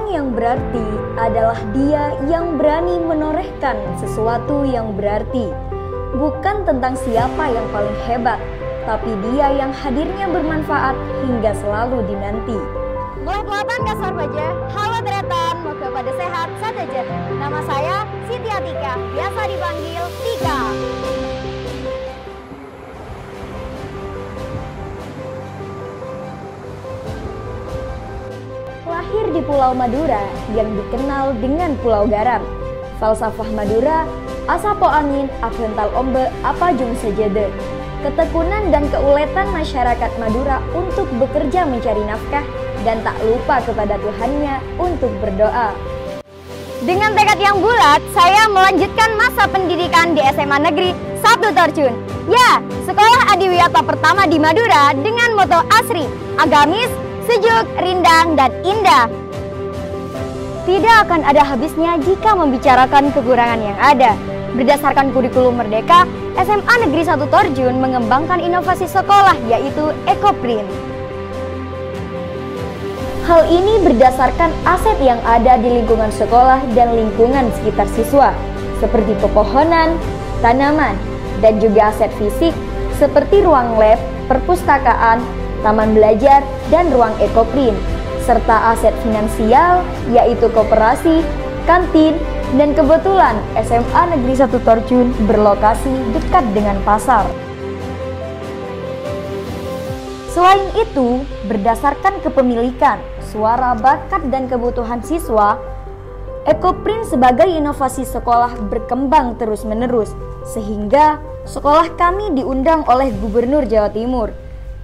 Orang yang berarti adalah dia yang berani menorehkan sesuatu yang berarti. Bukan tentang siapa yang paling hebat, tapi dia yang hadirnya bermanfaat hingga selalu dinanti. Melek-lekan kasar baja, halo deretan, moga pada sehat saja. Nama saya Siti Atika, biasa dipanggil Tika. Lahir di Pulau Madura yang dikenal dengan Pulau Garam. Falsafah Madura, asapo angin, akental ombe, apa jung sejede. Ketekunan dan keuletan masyarakat Madura untuk bekerja mencari nafkah dan tak lupa kepada Tuhannya untuk berdoa. Dengan tekad yang bulat, saya melanjutkan masa pendidikan di SMA Negeri 1 Torjun. Ya, sekolah adiwiyata pertama di Madura dengan moto asri, agamis, sejuk, rindang, dan indah. Tidak akan ada habisnya jika membicarakan kekurangan yang ada. Berdasarkan kurikulum Merdeka, SMA Negeri 1 Torjun mengembangkan inovasi sekolah yaitu EcoPrint. Hal ini berdasarkan aset yang ada di lingkungan sekolah dan lingkungan sekitar siswa, seperti pepohonan, tanaman, dan juga aset fisik seperti ruang lab, perpustakaan, taman belajar, dan ruang EcoPrint, serta aset finansial yaitu koperasi, kantin, dan kebetulan SMA Negeri 1 Torjun berlokasi dekat dengan pasar. Selain itu, berdasarkan kepemilikan, suara, bakat, dan kebutuhan siswa, EcoPrint sebagai inovasi sekolah berkembang terus-menerus, sehingga sekolah kami diundang oleh Gubernur Jawa Timur.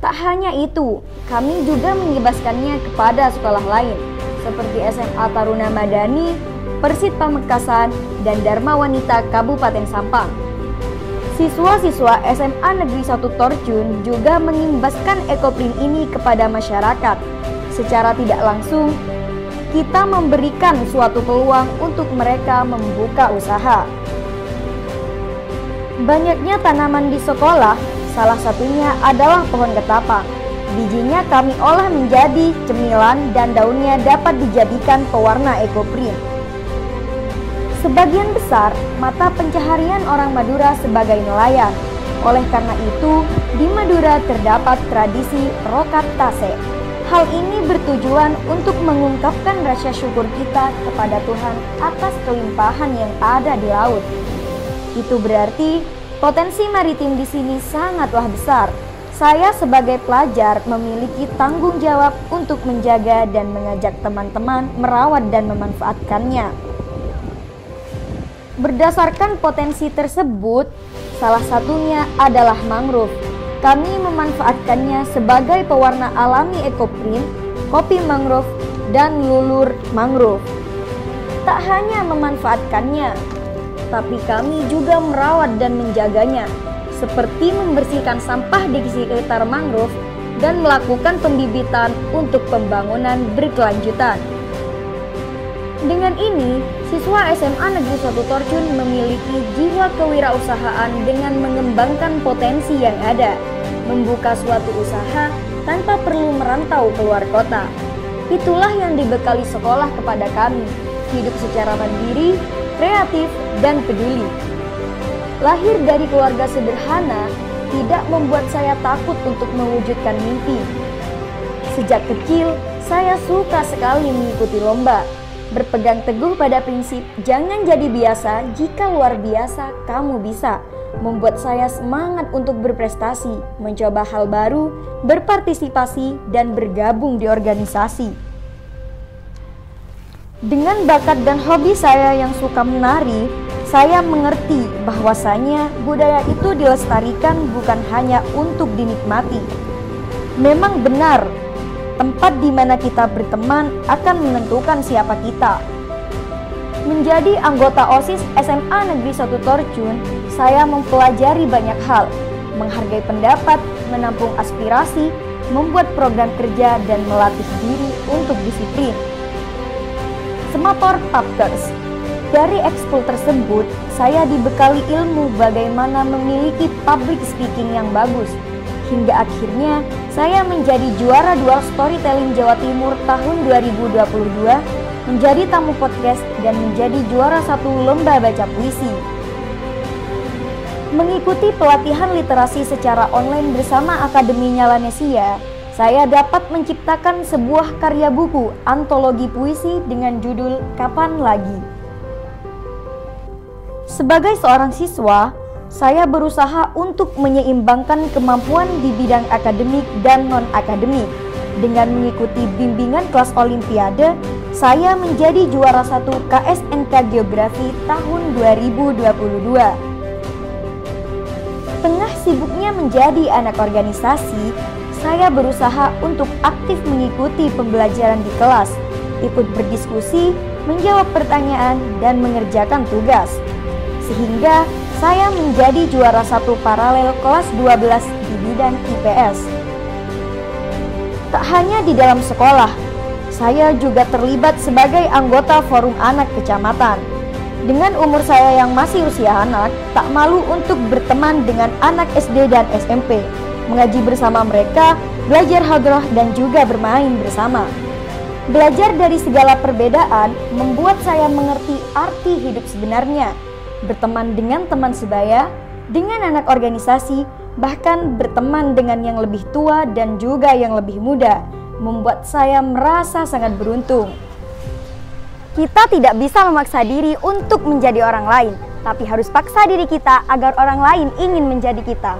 Tak hanya itu, kami juga mengebaskannya kepada sekolah lain, seperti SMA Taruna Madani, Persit Pamekasan, dan Dharma Wanita Kabupaten Sampang. Siswa-siswa SMA Negeri 1 Torjun juga mengimbaskan EcoPrint ini kepada masyarakat. Secara tidak langsung, kita memberikan suatu peluang untuk mereka membuka usaha. Banyaknya tanaman di sekolah, salah satunya adalah pohon ketapang. Bijinya kami olah menjadi cemilan dan daunnya dapat dijadikan pewarna EcoPrint. Sebagian besar mata pencaharian orang Madura sebagai nelayan. Oleh karena itu, di Madura terdapat tradisi rokat tase. Hal ini bertujuan untuk mengungkapkan rasa syukur kita kepada Tuhan atas kelimpahan yang ada di laut. Itu berarti potensi maritim di sini sangatlah besar. Saya sebagai pelajar memiliki tanggung jawab untuk menjaga dan mengajak teman-teman merawat dan memanfaatkannya. Berdasarkan potensi tersebut, salah satunya adalah mangrove. Kami memanfaatkannya sebagai pewarna alami EcoPrint, kopi mangrove, dan lulur mangrove. Tak hanya memanfaatkannya, tapi kami juga merawat dan menjaganya, seperti membersihkan sampah di sekitar mangrove dan melakukan pembibitan untuk pembangunan berkelanjutan. Dengan ini, siswa SMA Negeri 1 Torjun memiliki jiwa kewirausahaan dengan mengembangkan potensi yang ada, membuka suatu usaha tanpa perlu merantau keluar kota. Itulah yang dibekali sekolah kepada kami, hidup secara mandiri, kreatif, dan peduli. Lahir dari keluarga sederhana tidak membuat saya takut untuk mewujudkan mimpi. Sejak kecil, saya suka sekali mengikuti lomba. Berpegang teguh pada prinsip jangan jadi biasa jika luar biasa kamu bisa, membuat saya semangat untuk berprestasi, mencoba hal baru, berpartisipasi, dan bergabung di organisasi. Dengan bakat dan hobi saya yang suka menari, saya mengerti bahwasanya budaya itu dilestarikan bukan hanya untuk dinikmati. Memang benar, tempat di mana kita berteman akan menentukan siapa kita. Menjadi anggota OSIS SMA Negeri 1 Torjun, saya mempelajari banyak hal, menghargai pendapat, menampung aspirasi, membuat program kerja, dan melatih diri untuk disiplin. Semapor Papkers. Dari ekskul tersebut, saya dibekali ilmu bagaimana memiliki public speaking yang bagus. Hingga akhirnya saya menjadi juara dual storytelling Jawa Timur tahun 2022 menjadi tamu podcast, dan menjadi juara 1 lomba baca puisi. Mengikuti pelatihan literasi secara online bersama Akademi Nyalanesia, saya dapat menciptakan sebuah karya buku antologi puisi dengan judul Kapan Lagi. Sebagai seorang siswa, saya berusaha untuk menyeimbangkan kemampuan di bidang akademik dan non-akademik. Dengan mengikuti bimbingan kelas Olimpiade, saya menjadi juara 1 KSNK Geografi tahun 2022. Tengah sibuknya menjadi anak organisasi, saya berusaha untuk aktif mengikuti pembelajaran di kelas, ikut berdiskusi, menjawab pertanyaan, dan mengerjakan tugas. Sehingga saya menjadi juara 1 paralel kelas 12 di bidang IPS. Tak hanya di dalam sekolah, saya juga terlibat sebagai anggota Forum Anak Kecamatan. Dengan umur saya yang masih usia anak, tak malu untuk berteman dengan anak SD dan SMP, mengaji bersama mereka, belajar hadrah, dan juga bermain bersama. Belajar dari segala perbedaan membuat saya mengerti arti hidup sebenarnya. Berteman dengan teman sebaya, dengan anak organisasi, bahkan berteman dengan yang lebih tua dan juga yang lebih muda, membuat saya merasa sangat beruntung. Kita tidak bisa memaksa diri untuk menjadi orang lain, tapi harus paksa diri kita agar orang lain ingin menjadi kita.